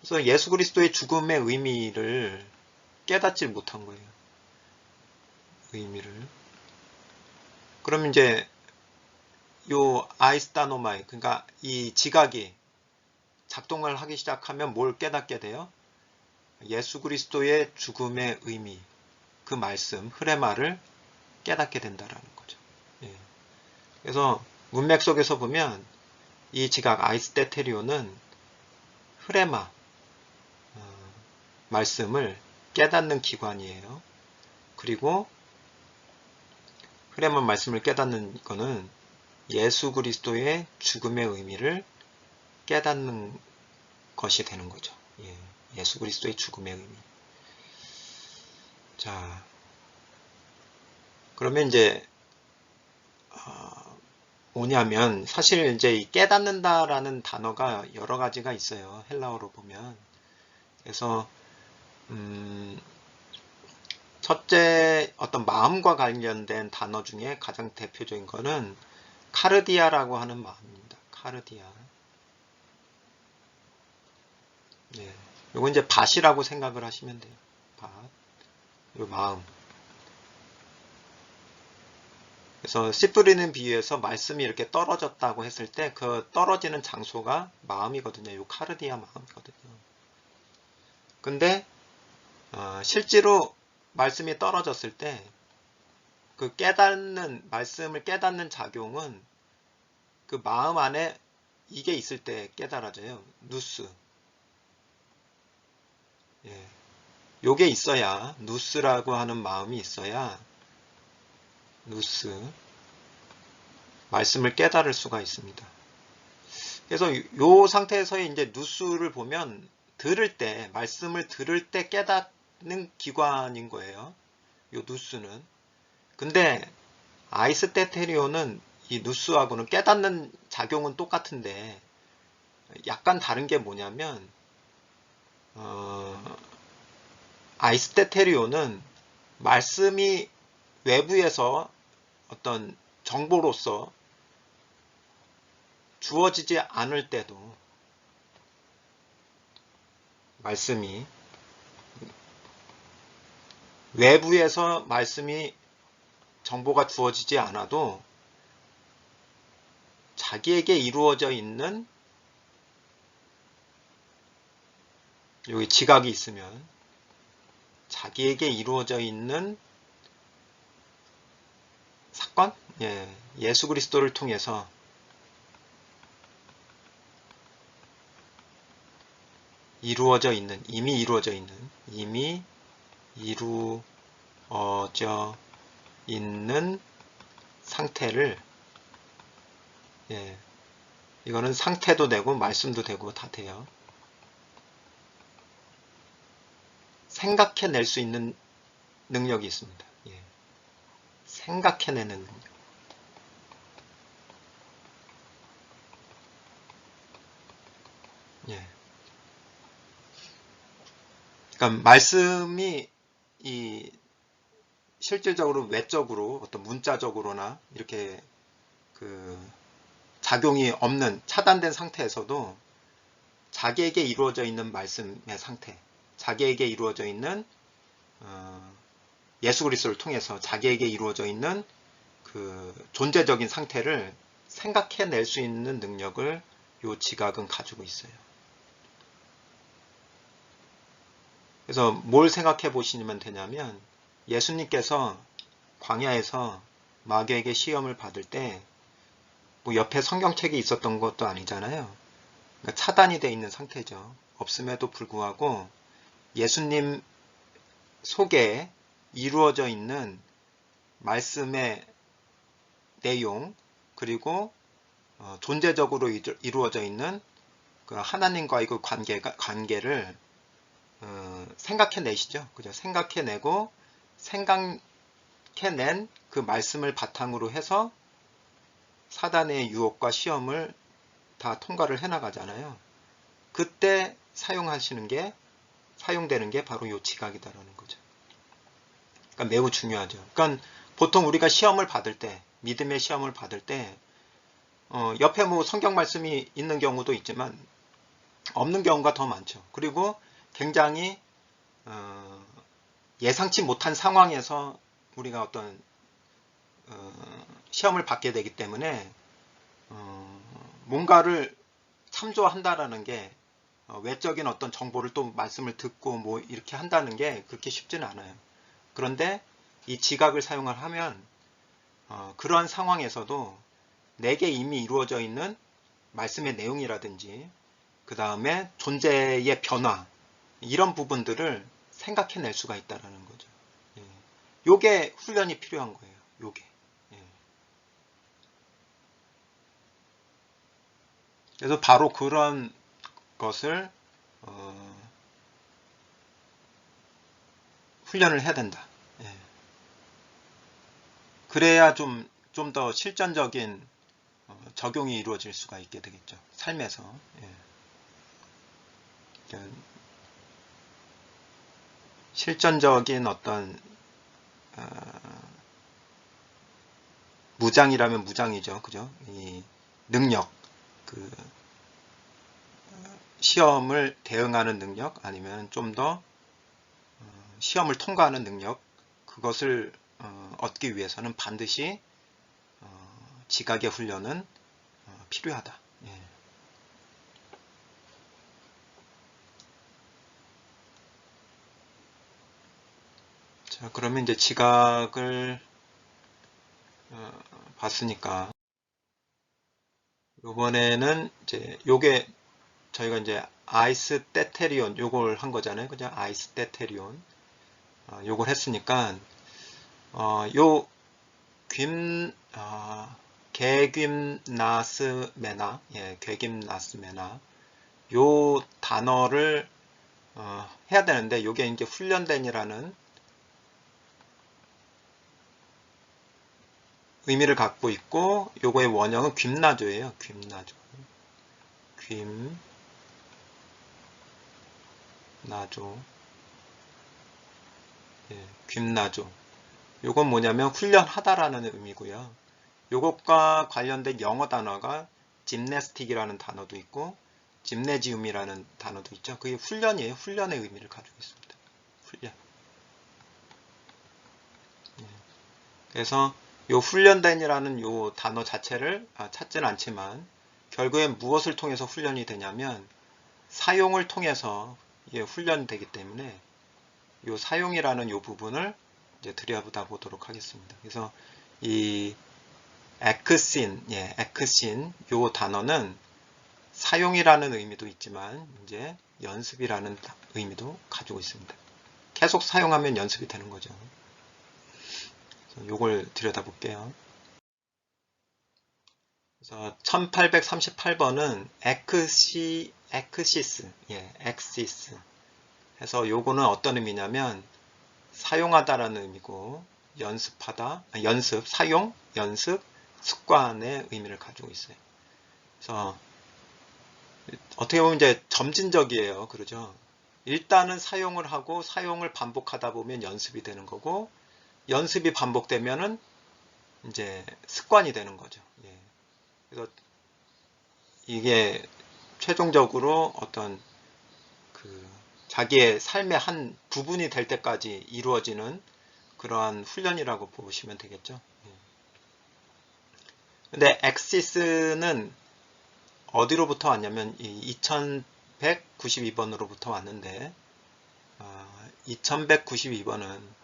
그래서 예수 그리스도의 죽음의 의미를 깨닫지 못한 거예요. 의미를. 그럼 이제 요 아이스타노마이, 그러니까 이 지각이 작동을 하기 시작하면 뭘 깨닫게 돼요? 예수 그리스도의 죽음의 의미, 그 말씀, 흐레마를 깨닫게 된다라는 거죠. 그래서 문맥 속에서 보면 이 지각 아이스테테리온은 흐레마 말씀을 깨닫는 기관이에요. 그리고 흐레마 말씀을 깨닫는 거는 예수 그리스도의 죽음의 의미를 깨닫는 것이 되는 거죠. 예수 그리스도의 죽음의 의미. 자, 그러면 이제 뭐냐면 사실 이제 이 깨닫는다라는 단어가 여러 가지가 있어요. 헬라어로 보면. 그래서 첫째 어떤 마음과 관련된 단어 중에 가장 대표적인 거는 카르디아라고 하는 마음입니다. 카르디아. 요거 이제 밭이라고 생각을 하시면 돼요. 밭. 요 마음. 그래서 씨 뿌리는 비유에서 말씀이 이렇게 떨어졌다고 했을 때 그 떨어지는 장소가 마음이거든요. 요 카르디아 마음이거든요. 근데 실제로 말씀이 떨어졌을 때 그 말씀을 깨닫는 작용은 그 마음 안에 이게 있을 때 깨달아져요. 누스. 요게 있어야, 누스라고 하는 마음이 있어야 누스, 말씀을 깨달을 수가 있습니다. 그래서 요 상태에서의 이제 누스를 보면 말씀을 들을 때 깨닫는 기관인 거예요. 요 누스는. 근데 아이스테테리온은 이 누스하고는 깨닫는 작용은 똑같은데 약간 다른 게 뭐냐면 아이스테테리온은 말씀이 외부에서 어떤 정보로서 주어지지 않을 때도 말씀이 외부에서 말씀이 정보가 주어지지 않아도 자기에게 이루어져 있는 여기 지각이 있으면 자기에게 이루어져 있는 사건? 예수 그리스도를 통해서 이루어져 있는, 이미 이루어져 있는 상태를, 이거는 상태도 되고 말씀도 되고 다 돼요. 생각해낼 수 있는 능력이 있습니다. 생각해내는 능력. 그러니까 말씀이 실질적으로 외적으로 어떤 문자적으로나 이렇게 작용이 없는 차단된 상태에서도 자기에게 이루어져 있는 말씀의 상태, 자기에게 이루어져 있는 예수 그리스도를 통해서 자기에게 이루어져 있는 존재적인 상태를 생각해낼 수 있는 능력을 이 지각은 가지고 있어요. 그래서 뭘 생각해 보시면 되냐면 예수님께서 광야에서 마귀에게 시험을 받을 때 뭐 옆에 성경책이 있었던 것도 아니잖아요. 그러니까 차단이 되어 있는 상태죠. 없음에도 불구하고 예수님 속에 이루어져 있는 말씀의 내용 그리고 존재적으로 이루어져 있는 그 하나님과의 그 관계를 생각해내시죠. 그죠? 생각해내고 생각해낸 그 말씀을 바탕으로 해서 사단의 유혹과 시험을 다 통과를 해나가잖아요. 그때 사용되는 게 바로 이 지각이다라는 거죠. 그러니까 매우 중요하죠. 그러니까 보통 우리가 시험을 받을 때, 믿음의 시험을 받을 때 옆에 뭐 성경 말씀이 있는 경우도 있지만 없는 경우가 더 많죠. 그리고 굉장히 예상치 못한 상황에서 우리가 어떤 시험을 받게 되기 때문에 뭔가를 참조한다라는 게 외적인 어떤 정보를 또 말씀을 듣고 뭐 이렇게 한다는 게 그렇게 쉽지는 않아요. 그런데 이 지각을 사용을 하면 그러한 상황에서도 내게 이미 이루어져 있는 말씀의 내용이라든지 그 다음에 존재의 변화 이런 부분들을 생각해낼 수가 있다는 거죠. 요게 훈련이 필요한 거예요. 요게. 그래서 바로 그런 것을 훈련을 해야 된다. 그래야 좀 더 실전적인 적용이 이루어질 수가 있게 되겠죠. 삶에서. 실전적인 어떤 무장이라면 무장이죠. 그죠? 이 능력, 시험을 대응하는 능력, 아니면 좀 더 시험을 통과하는 능력, 그것을 얻기 위해서는 반드시 지각의 훈련은 필요하다. 자, 그러면 이제 지각을 봤으니까 이번에는 이제 요게 저희가 이제 아이스테테리온 요걸 한 거잖아요. 그죠? 아이스테테리온 요걸 했으니까 요 개김나스메나 개김나스메나 요 단어를 해야 되는데 요게 이제 훈련된이라는 의미를 갖고 있고 요거의 원형은 그나조예요. 그나조. 그나조. 요건 뭐냐면 훈련하다라는 의미고요. 요것과 관련된 영어 단어가 짐네스틱이라는 단어도 있고 짐네지움이라는 단어도 있죠. 그게 훈련이에요. 훈련의 의미를 가지고 있습니다. 훈련. 그래서 요 훈련된이라는 요 단어 자체를 찾지는 않지만 결국엔 무엇을 통해서 훈련이 되냐면 사용을 통해서 이게 훈련되기 때문에 요 사용이라는 요 부분을 이제 들여다 보도록 하겠습니다. 그래서 이 액신 요 단어는 사용이라는 의미도 있지만 이제 연습이라는 의미도 가지고 있습니다. 계속 사용하면 연습이 되는 거죠. 요걸 들여다볼게요. 그래서 1838번은 엑시스 해서 요거는 어떤 의미냐면 사용하다라는 의미고 연습하다, 연습, 사용, 연습, 습관의 의미를 가지고 있어요. 그래서 어떻게 보면 이제 점진적이에요. 그러죠? 일단은 사용을 하고 사용을 반복하다 보면 연습이 되는 거고 연습이 반복되면은 이제 습관이 되는 거죠. 예. 그래서 이게 최종적으로 어떤 그 자기의 삶의 한 부분이 될 때까지 이루어지는 그러한 훈련이라고 보시면 되겠죠. 예. 근데 엑시스는 어디로부터 왔냐면 이 2192번으로부터 왔는데 2192번은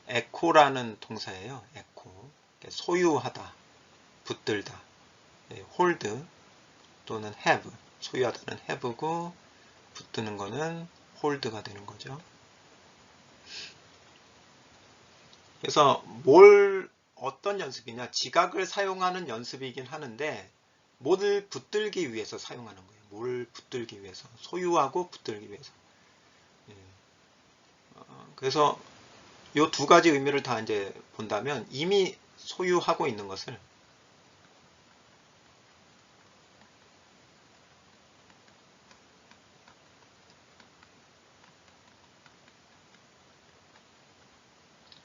에코라는 동사예요. 에코. 소유하다, 붙들다, hold 또는 have. 소유하다는 have고 붙드는 거는 hold가 되는 거죠. 그래서 어떤 연습이냐? 지각을 사용하는 연습이긴 하는데 뭐를 붙들기 위해서 사용하는 거예요. 뭘 붙들기 위해서. 소유하고 붙들기 위해서. 그래서 이 두 가지 의미를 다 이제 본다면 이미 소유하고 있는 것을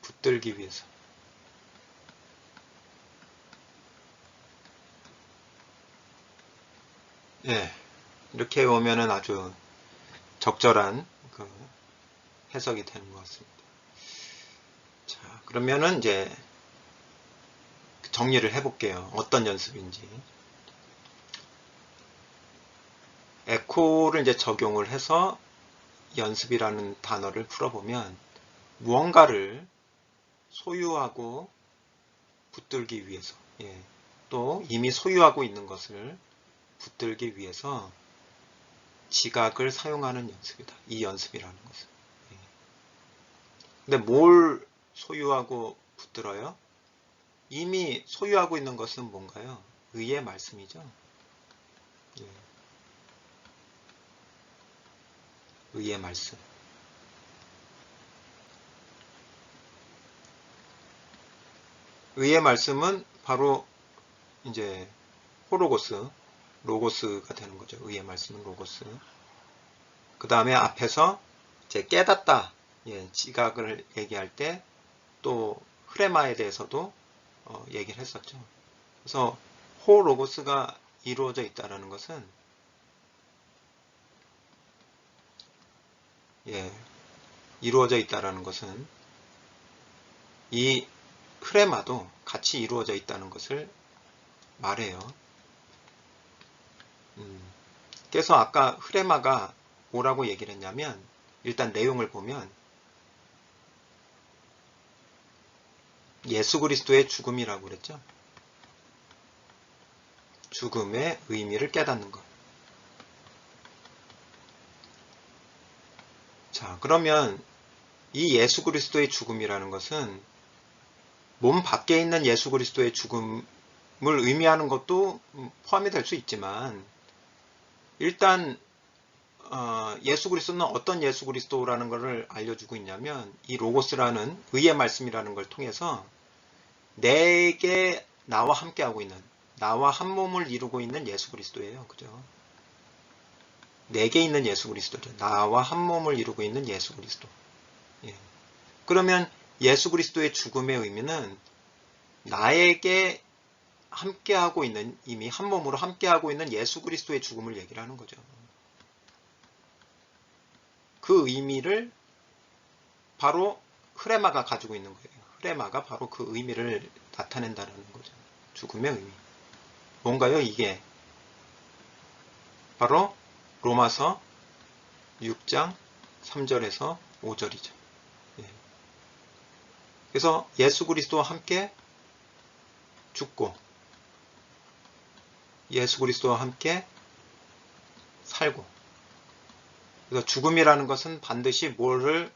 붙들기 위해서. 예. 이렇게 보면은 아주 적절한 그 해석이 되는 것 같습니다. 자, 그러면은 이제 정리를 해볼게요. 어떤 연습인지. 에코를 이제 적용을 해서 연습이라는 단어를 풀어보면 무언가를 소유하고 붙들기 위해서, 또 이미 소유하고 있는 것을 붙들기 위해서 지각을 사용하는 연습이다. 이 연습이라는 것은. 근데 뭘 소유하고 붙들어요? 이미 소유하고 있는 것은 뭔가요? 의의 말씀이죠. 의의 말씀. 의의 말씀은 바로 이제 로고스가 되는 거죠. 의의 말씀은 로고스. 그 다음에 앞에서 이제 깨닫다, 지각을 얘기할 때 또 흐레마에 대해서도 얘기를 했었죠. 그래서 로고스가 이루어져 있다는 것은 이루어져 있다는 것은 이 흐레마도 같이 이루어져 있다는 것을 말해요. 그래서 아까 흐레마가 뭐라고 얘기를 했냐면 일단 내용을 보면 예수 그리스도의 죽음이라고 그랬죠. 죽음의 의미를 깨닫는 것. 자, 그러면 이 예수 그리스도의 죽음이라는 것은 몸 밖에 있는 예수 그리스도의 죽음을 의미하는 것도 포함이 될 수 있지만 일단 예수 그리스도는 어떤 예수 그리스도라는 것을 알려주고 있냐면 이 로고스라는 의의 말씀이라는 걸 통해서 내게 나와 함께하고 있는 나와 한 몸을 이루고 있는 예수 그리스도예요. 그죠? 내게 있는 예수 그리스도죠. 나와 한 몸을 이루고 있는 예수 그리스도. 그러면 예수 그리스도의 죽음의 의미는 나에게 함께하고 있는, 이미 한 몸으로 함께하고 있는 예수 그리스도의 죽음을 얘기를 하는 거죠. 그 의미를 바로 흐레마가 가지고 있는 거예요. 흐레마가 바로 그 의미를 나타낸다는 거죠. 죽음의 의미. 뭔가요? 이게 바로 로마서 6장 3절에서 5절이죠. 예. 그래서 예수 그리스도와 함께 죽고 예수 그리스도와 함께 살고, 그래서 죽음이라는 것은 반드시 뭐를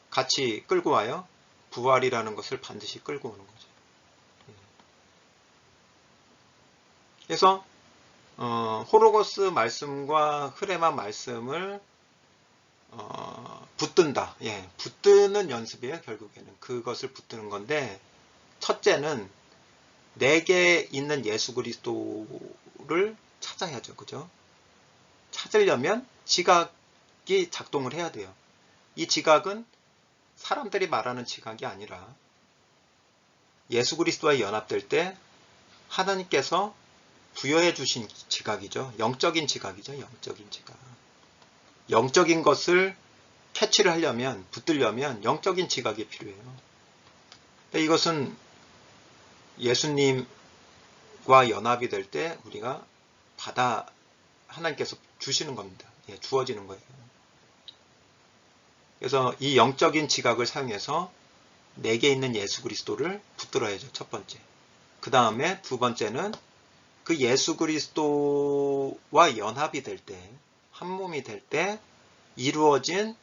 같이 끌고 와요? 부활이라는 것을 반드시 끌고 오는 거죠. 그래서 호로고스 말씀과 흐레마 말씀을 붙든다. 예, 붙드는 연습이에요. 결국에는 그것을 붙드는 건데, 첫째는 내게 있는 예수 그리스도를 찾아야죠. 그죠? 찾으려면 지각이 작동을 해야 돼요. 이 지각은 사람들이 말하는 지각이 아니라 예수 그리스도와 연합될 때 하나님께서 부여해 주신 지각이죠. 영적인 지각이죠. 영적인 지각. 영적인 것을 캐치를 하려면, 붙들려면 영적인 지각이 필요해요. 이것은 예수님과 연합이 될 때 우리가 하나님께서 주시는 겁니다. 예, 주어지는 거예요. 그래서 이 영적인 지각을 사용해서 내게 있는 예수 그리스도를 붙들어야죠. 첫 번째. 그 다음에 두 번째는 그 예수 그리스도와 연합이 될 때, 한 몸이 될 때 이루어진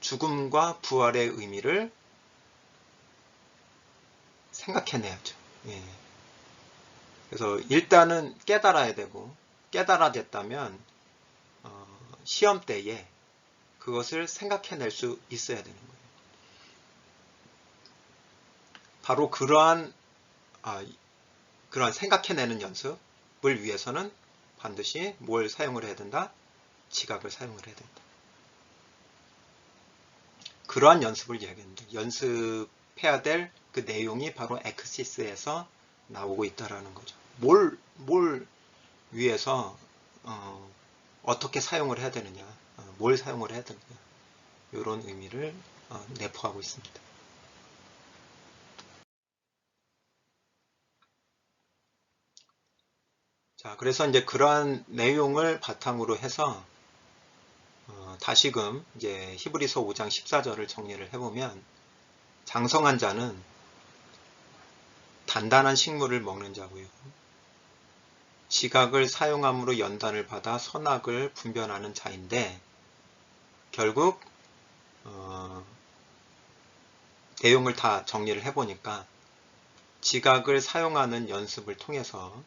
죽음과 부활의 의미를 생각해내야죠. 예. 그래서 일단은 깨달아야 되고, 깨달아졌다면 시험 때에 그것을 생각해낼 수 있어야 되는 거예요. 바로 그러한 생각해내는 연습을 위해서는 반드시 뭘 사용을 해야 된다? 지각을 사용을 해야 된다. 그러한 연습을 이야기합니다. 연습해야 될 그 내용이 바로 엑시스에서 나오고 있다라는 거죠. 뭘 위해서 어떻게 사용을 해야 되느냐, 뭘 사용을 해야 되느냐, 이런 의미를 내포하고 있습니다. 자, 그래서 이제 그러한 내용을 바탕으로 해서 다시금 이제 히브리서 5장 14절을 정리를 해보면, 장성한 자는 단단한 식물을 먹는 자고요. 지각을 사용함으로 연단을 받아 선악을 분별하는 자인데, 결국 내용을 다 정리를 해보니까 지각을 사용하는 연습을 통해서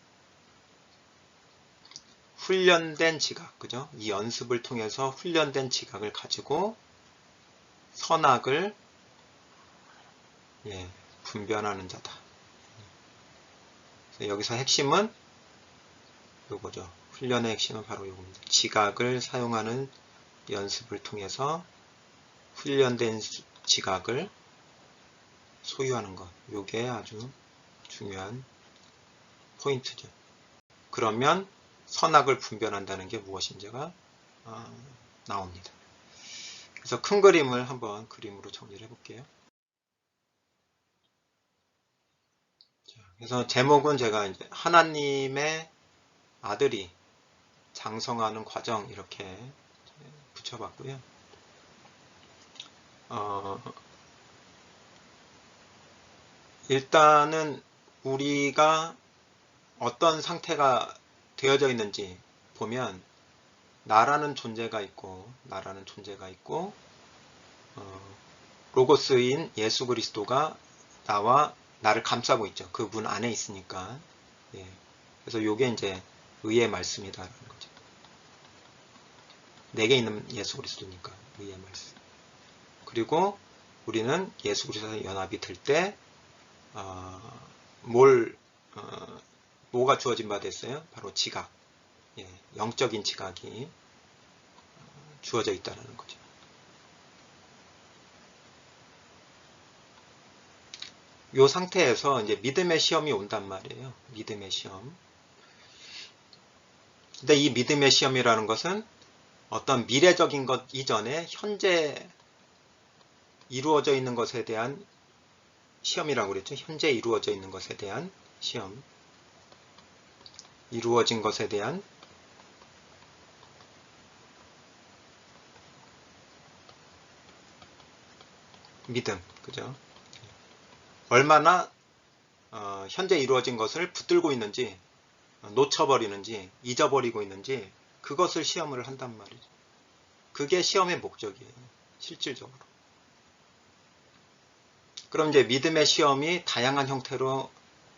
훈련된 지각, 그죠? 이 연습을 통해서 훈련된 지각을 가지고 선악을 분별하는 자다. 그래서 여기서 핵심은 요거죠. 훈련의 핵심은 바로 요겁니다. 지각을 사용하는 연습을 통해서 훈련된 지각을 소유하는 것. 요게 아주 중요한 포인트죠. 그러면 선악을 분별한다는 게 무엇인지가 나옵니다. 그래서 큰 그림을 한번 그림으로 정리를 해볼게요. 그래서 제목은 제가 이제 하나님의 아들이 장성하는 과정 이렇게 붙여봤고요. 일단은 우리가 어떤 상태가 되어져 있는지 보면 나라는 존재가 있고 로고스인 예수 그리스도가 나를 감싸고 있죠. 그분 안에 있으니까. 예. 그래서 요게 이제 의의 말씀이다라는 거죠. 내게 있는 예수 그리스도니까 의의 말씀. 그리고 우리는 예수 그리스도와 연합이 될 때 뭐가 주어진 바 됐어요? 바로 지각. 예, 영적인 지각이 주어져 있다는 거죠. 요 상태에서 이제 믿음의 시험이 온단 말이에요. 믿음의 시험. 근데 이 믿음의 시험이라는 것은 어떤 미래적인 것 이전에 현재 이루어져 있는 것에 대한 시험이라고 그랬죠. 현재 이루어져 있는 것에 대한 시험. 이루어진 것에 대한 믿음. 그죠? 얼마나 현재 이루어진 것을 붙들고 있는지, 놓쳐버리는지, 잊어버리고 있는지 그것을 시험을 한단 말이죠. 그게 시험의 목적이에요. 실질적으로. 그럼 이제 믿음의 시험이 다양한 형태로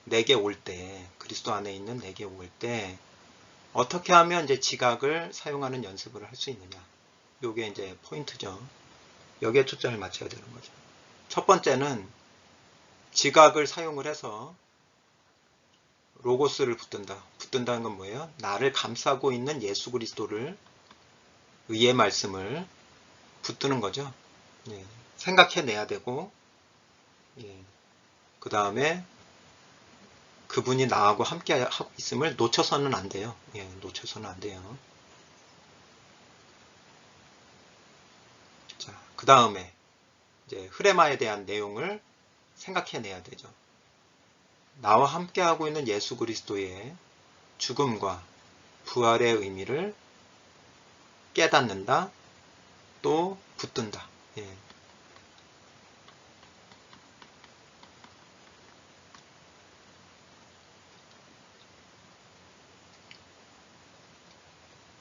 내게 올 때, 그리스도 안에 있는 내게 올 때 어떻게 하면 이제 지각을 사용하는 연습을 할 수 있느냐. 요게 이제 포인트죠. 여기에 초점을 맞춰야 되는 거죠. 첫 번째는 지각을 사용을 해서 로고스를 붙든다. 붙든다는 건 뭐예요? 나를 감싸고 있는 예수 그리스도를, 의의 말씀을 붙드는 거죠. 예. 생각해내야 되고, 예. 그 다음에 그분이 나하고 함께 하고 있음을 놓쳐서는 안 돼요. 예. 놓쳐서는 안 돼요. 자, 그 다음에 이제 흐레마에 대한 내용을 생각해내야 되죠. 나와 함께하고 있는 예수 그리스도의 죽음과 부활의 의미를 깨닫는다, 또 붙든다. 예.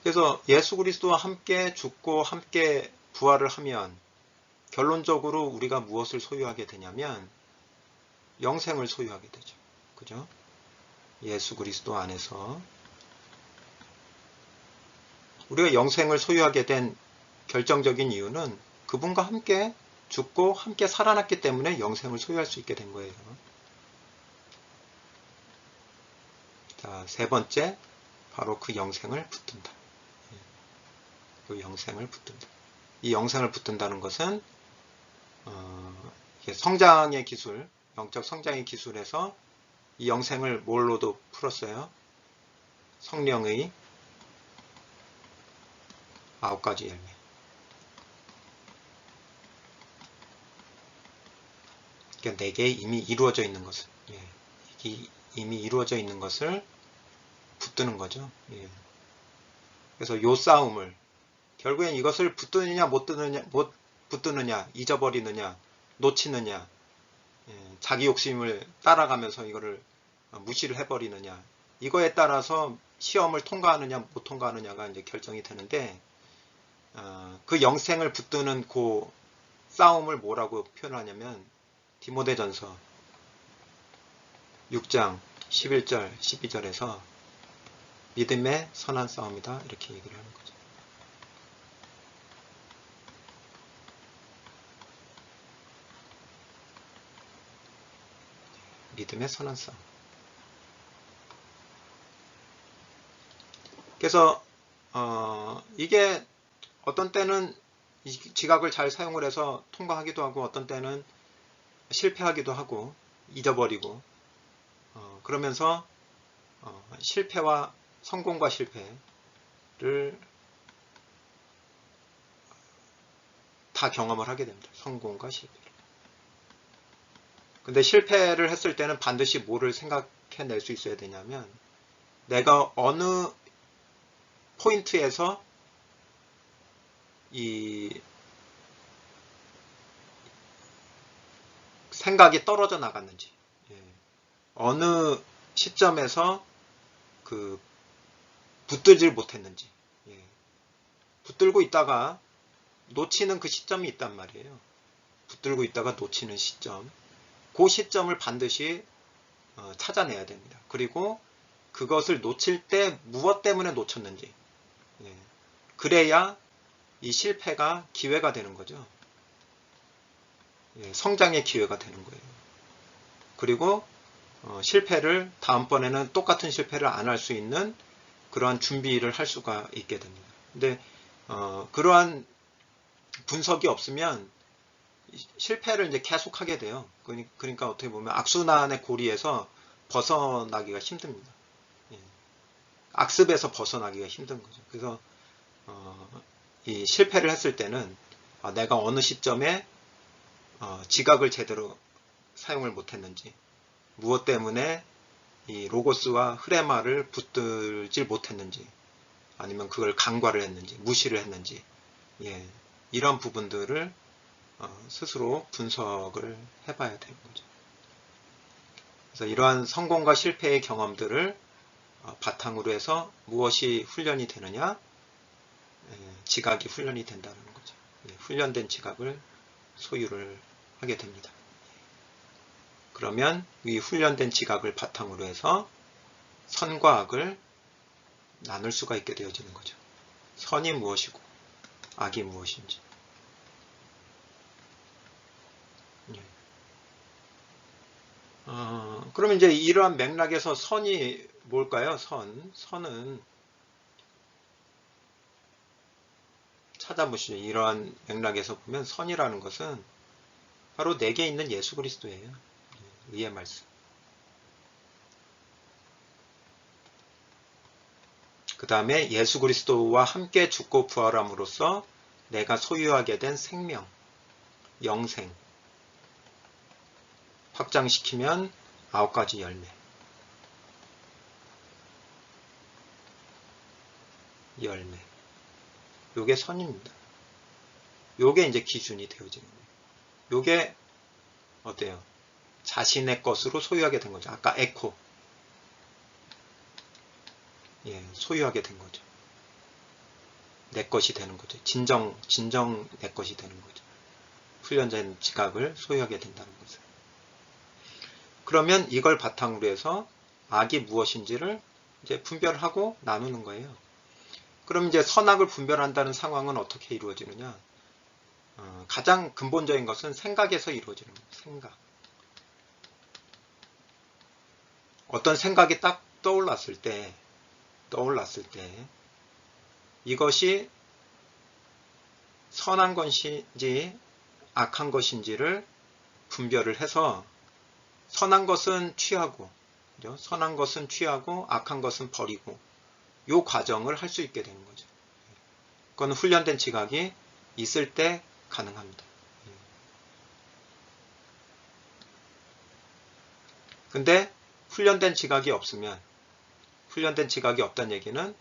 그래서 예수 그리스도와 함께 죽고 함께 부활을 하면 결론적으로 우리가 무엇을 소유하게 되냐면 영생을 소유하게 되죠. 그죠? 예수 그리스도 안에서 우리가 영생을 소유하게 된 결정적인 이유는 그분과 함께 죽고 함께 살아났기 때문에 영생을 소유할 수 있게 된 거예요. 자, 세 번째, 바로 그 영생을 붙든다. 그 영생을 붙든다. 이 영생을 붙든다는 것은 성장의 기술, 영적 성장의 기술에서 이 영생을 뭘로도 풀었어요? 성령의 9가지 열매. 그러니까 내게 이미 이루어져 있는 것을, 이미 이루어져 있는 것을 붙드는 거죠. 예. 그래서 요 싸움을 결국엔 이것을 붙드느냐 못 붙드느냐, 잊어버리느냐, 놓치느냐, 자기 욕심을 따라가면서 이거를 무시를 해버리느냐, 이거에 따라서 시험을 통과하느냐 못 통과하느냐가 이제 결정이 되는데, 그 영생을 붙드는 그 싸움을 뭐라고 표현하냐면 디모데전서 6장 11절 12절에서 믿음의 선한 싸움이다, 이렇게 얘기를 하는 거죠. 믿음의 선한 싸움. 그래서 이게 어떤 때는 지각을 잘 사용을 해서 통과하기도 하고, 어떤 때는 실패하기도 하고 잊어버리고, 그러면서 실패와 성공과 실패를 다 경험을 하게 됩니다. 성공과 실패를. 근데 실패를 했을 때는 반드시 뭐를 생각해낼 수 있어야 되냐면, 내가 어느 포인트에서 이 생각이 떨어져 나갔는지, 어느 시점에서 그 붙들질 못했는지, 붙들고 있다가 놓치는 그 시점이 있단 말이에요. 붙들고 있다가 놓치는 시점, 그 시점을 반드시 찾아내야 됩니다. 그리고 그것을 놓칠 때 무엇 때문에 놓쳤는지, 그래야 이 실패가 기회가 되는 거죠. 성장의 기회가 되는 거예요. 그리고 실패를 다음번에는 똑같은 실패를 안 할 수 있는 그러한 준비를 할 수가 있게 됩니다. 근데 그러한 분석이 없으면 실패를 이제 계속 하게 돼요. 그러니까 어떻게 보면 악순환의 고리에서 벗어나기가 힘듭니다. 예. 악습에서 벗어나기가 힘든 거죠. 그래서 이 실패를 했을 때는 내가 어느 시점에 지각을 제대로 사용을 못했는지, 무엇 때문에 이 로고스와 흐레마를 붙들질 못했는지, 아니면 그걸 간과를 했는지, 무시를 했는지, 예, 이런 부분들을 스스로 분석을 해봐야 되는 거죠. 그래서 이러한 성공과 실패의 경험들을 바탕으로 해서 무엇이 훈련이 되느냐? 지각이 훈련이 된다는 거죠. 훈련된 지각을 소유를 하게 됩니다. 그러면 이 훈련된 지각을 바탕으로 해서 선과 악을 나눌 수가 있게 되어지는 거죠. 선이 무엇이고 악이 무엇인지. 그럼 이제 이러한 맥락에서 선이 뭘까요? 선은 찾아보시죠. 이러한 맥락에서 보면 선이라는 것은 바로 내게 있는 예수 그리스도예요. 의의 말씀. 그 다음에 예수 그리스도와 함께 죽고 부활함으로써 내가 소유하게 된 생명, 영생, 확장시키면 9가지 열매. 요게 선입니다. 요게 이제 기준이 되어지는 거예요. 요게 어때요? 자신의 것으로 소유하게 된 거죠. 아까 에코. 소유하게 된 거죠. 내 것이 되는 거죠. 진정 내 것이 되는 거죠. 훈련된 지각을 소유하게 된다는 거죠. 그러면 이걸 바탕으로 해서 악이 무엇인지를 이제 분별하고 나누는 거예요. 그럼 이제 선악을 분별한다는 상황은 어떻게 이루어지느냐? 가장 근본적인 것은 생각에서 이루어지는 거예요. 생각. 어떤 생각이 딱 떠올랐을 때 이것이 선한 것인지 악한 것인지를 분별을 해서 선한 것은 취하고 악한 것은 버리고 이 과정을 할 수 있게 되는 거죠. 그건 훈련된 지각이 있을 때 가능합니다. 근데 훈련된 지각이 없다는 얘기는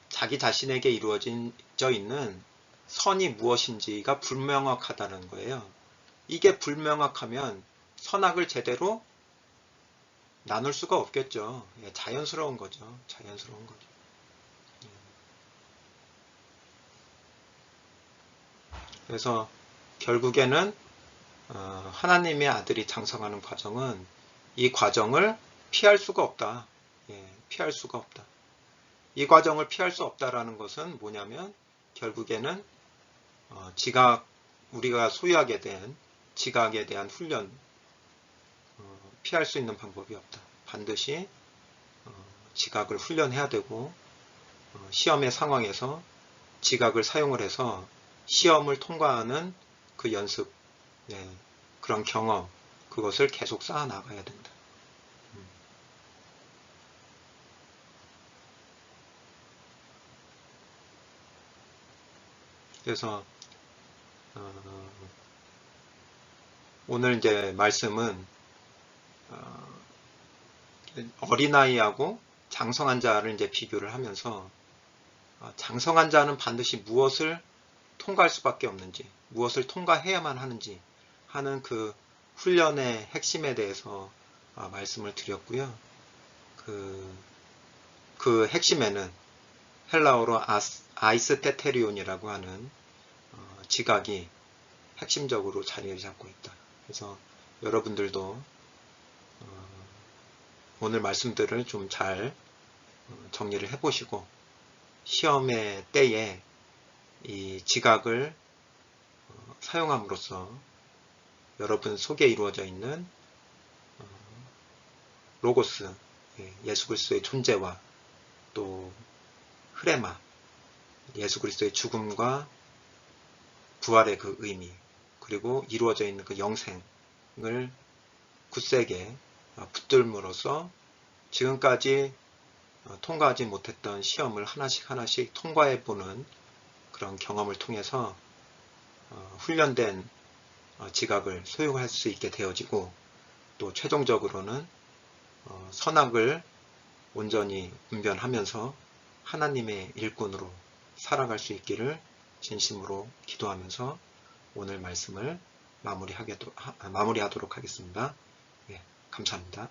자기 자신에게 이루어져 있는 선이 무엇인지가 불명확하다는 거예요. 이게 불명확하면 선악을 제대로 나눌 수가 없겠죠. 자연스러운 거죠. 그래서 결국에는 하나님의 아들이 장성하는 과정은 이 과정을 피할 수가 없다. 피할 수가 없다. 이 과정을 피할 수 없다라는 것은 뭐냐면 결국에는 우리가 소유하게 된 지각에 대한 훈련, 피할 수 있는 방법이 없다. 반드시 지각을 훈련해야 되고 시험의 상황에서 지각을 사용을 해서 시험을 통과하는 그 연습, 그런 경험, 그것을 계속 쌓아 나가야 된다. 그래서 오늘 이제 말씀은 어린아이하고 장성한 자를 이제 비교를 하면서 장성한 자는 반드시 무엇을 통과할 수밖에 없는지, 무엇을 통과해야만 하는지 하는 그 훈련의 핵심에 대해서 말씀을 드렸고요. 그 핵심에는 헬라어로 아이스테테리온이라고 하는 지각이 핵심적으로 자리를 잡고 있다. 그래서 여러분들도 오늘 말씀들을 좀 잘 정리를 해보시고 시험의 때에 이 지각을 사용함으로써 여러분 속에 이루어져 있는 로고스, 예수 그리스도의 존재와 또 흐레마, 예수 그리스도의 죽음과 부활의 그 의미, 그리고 이루어져 있는 그 영생을 굳세게 붙들므로써 지금까지 통과하지 못했던 시험을 하나씩 하나씩 통과해 보는 그런 경험을 통해서 훈련된 지각을 소유할 수 있게 되어지고, 또 최종적으로는 선악을 온전히 분별하면서 하나님의 일꾼으로 살아갈 수 있기를 진심으로 기도하면서 오늘 말씀을 마무리하도록 하겠습니다. 예, 감사합니다.